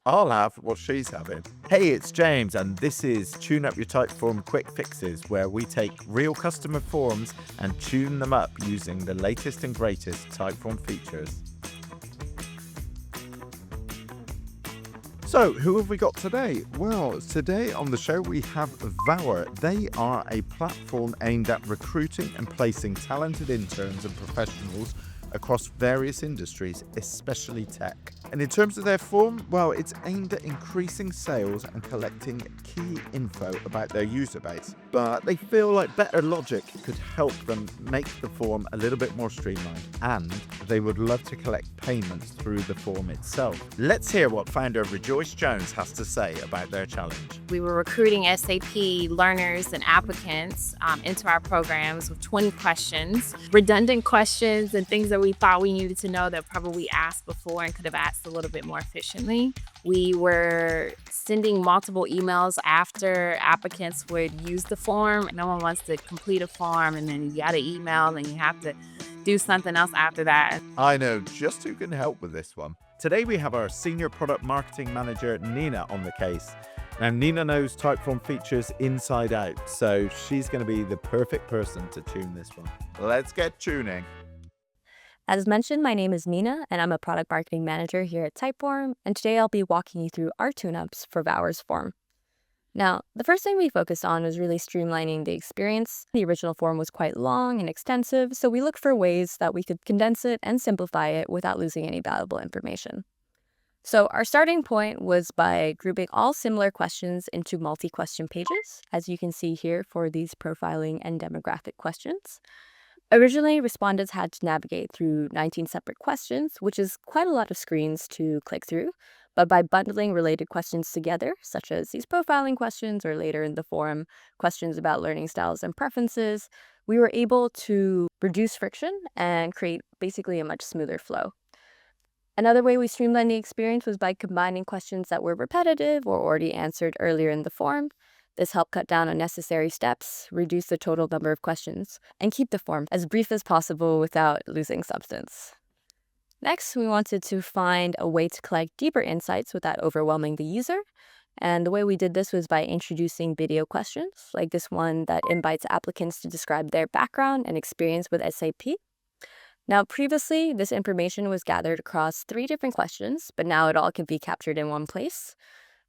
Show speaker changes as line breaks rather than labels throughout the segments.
I'll have what she's having. Hey, it's James, and this is Tune Up Your Typeform Quick Fixes, where we take real customer forms and tune them up using the latest and greatest Typeform features. So, who have we got today? Well, today on the show we have Vower. They are a platform aimed at recruiting and placing talented interns and professionals across various industries, especially tech. And in terms of their form, well, it's aimed at increasing sales and collecting key info about their user base. But they feel like better logic could help them make the form a little bit more streamlined, and they would love to collect payments through the form itself. Let's hear what founder Rejoice Jones has to say about their challenge.
We were recruiting SAP learners and applicants into our programs with 20 questions, redundant questions and things that we thought we needed to know that probably asked before and could have asked a little bit more efficiently. We were sending multiple emails after applicants would use the form. No one wants to complete a form and then you got an email and you have to do something else after that.
I know just who can help with this one. Today we have our Senior Product Marketing Manager, Nina, on the case. Now, Nina knows Typeform features inside out, so she's going to be the perfect person to tune this one. Let's get tuning.
As mentioned, my name is Nina, and I'm a product marketing manager here at Typeform, and today I'll be walking you through our tune-ups for Vower's form. Now, the first thing we focused on was really streamlining the experience. The original form was quite long and extensive, so we looked for ways that we could condense it and simplify it without losing any valuable information. So our starting point was by grouping all similar questions into multi-question pages, as you can see here for these profiling and demographic questions. Originally, respondents had to navigate through 19 separate questions, which is quite a lot of screens to click through. But by bundling related questions together, such as these profiling questions or later in the form, questions about learning styles and preferences, we were able to reduce friction and create basically a much smoother flow. Another way we streamlined the experience was by combining questions that were repetitive or already answered earlier in the form. This helped cut down unnecessary steps, reduce the total number of questions, and keep the form as brief as possible without losing substance. Next, we wanted to find a way to collect deeper insights without overwhelming the user. And the way we did this was by introducing video questions, like this one that invites applicants to describe their background and experience with SAP. Now, previously, this information was gathered across 3 different questions, but now it all can be captured in one place.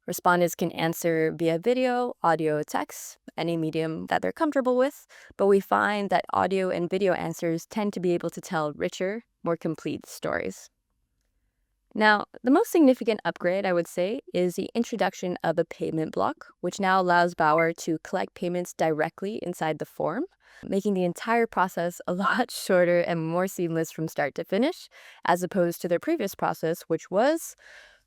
Respondents can answer via video, audio, text, any medium that they're comfortable with, but we find that audio and video answers tend to be able to tell richer, more complete stories. Now, the most significant upgrade, I would say, is the introduction of a payment block, which now allows Vower to collect payments directly inside the form, making the entire process a lot shorter and more seamless from start to finish, as opposed to their previous process, which was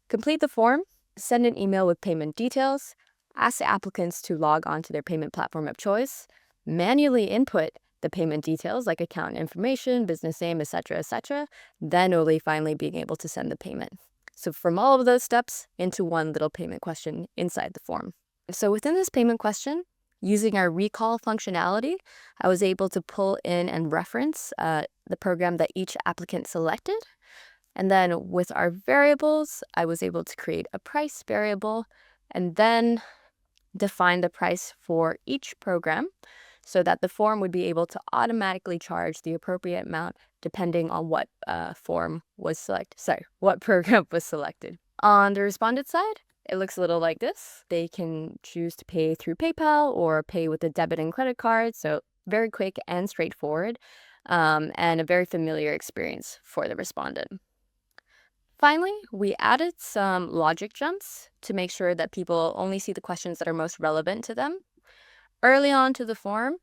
complete the form, send an email with payment details, ask the applicants to log on to their payment platform of choice, manually input the payment details like account information, business name, etc., then only finally being able to send the payment. So from all of those steps into one little payment question inside the form. So within this payment question, using our recall functionality, I was able to pull in and reference the program that each applicant selected. And then with our variables, I was able to create a price variable and then define the price for each program so that the form would be able to automatically charge the appropriate amount depending on what program was selected. On the respondent side, it looks a little like this. They can choose to pay through PayPal or pay with a debit and credit card. So very quick and straightforward, and a very familiar experience for the respondent. Finally, we added some logic jumps to make sure that people only see the questions that are most relevant to them. Early on to the form,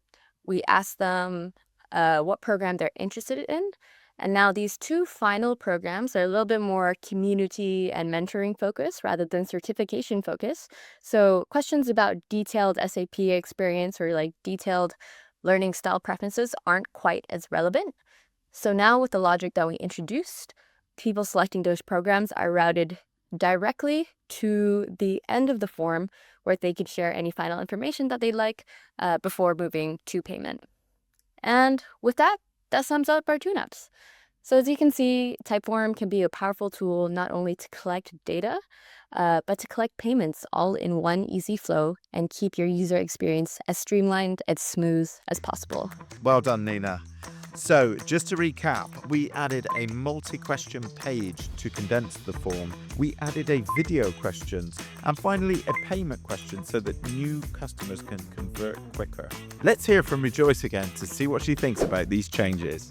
we asked them what program they're interested in. And now these 2 final programs are a little bit more community and mentoring focused rather than certification focused. So questions about detailed SAP experience or like detailed learning style preferences aren't quite as relevant. So now with the logic that we introduced, people selecting those programs are routed directly to the end of the form where they could share any final information that they'd like before moving to payment. And with that, that sums up our tune-ups. So as you can see, Typeform can be a powerful tool not only to collect data, but to collect payments all in one easy flow and keep your user experience as streamlined and smooth as possible.
Well done, Nina. So, just to recap, we added a multi-question page to condense the form. We added a video questions and finally a payment question so that new customers can convert quicker. Let's hear from Rejoice again to see what she thinks about these changes.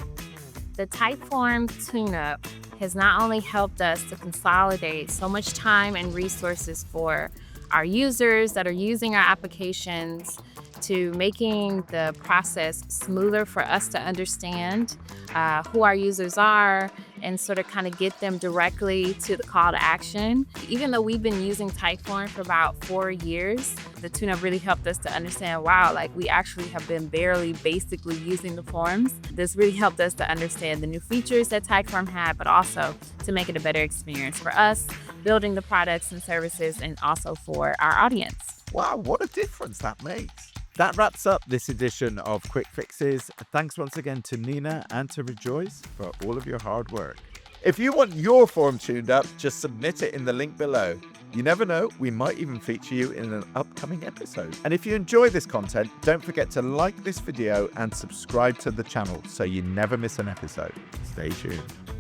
The Typeform Tune Up has not only helped us to consolidate so much time and resources for our users that are using our applications, to making the process smoother for us to understand who our users are and sort of kind of get them directly to the call to action. Even though we've been using Typeform for about 4 years, the tune-up really helped us to understand, wow, like we actually have been barely basically using the forms. This really helped us to understand the new features that Typeform had, but also to make it a better experience for us, building the products and services, and also for our audience.
Wow, what a difference that makes. That wraps up this edition of Quick Fixes. Thanks once again to Nina and to Rejoice for all of your hard work. If you want your form tuned up, just submit it in the link below. You never know, we might even feature you in an upcoming episode. And if you enjoy this content, don't forget to like this video and subscribe to the channel so you never miss an episode. Stay tuned.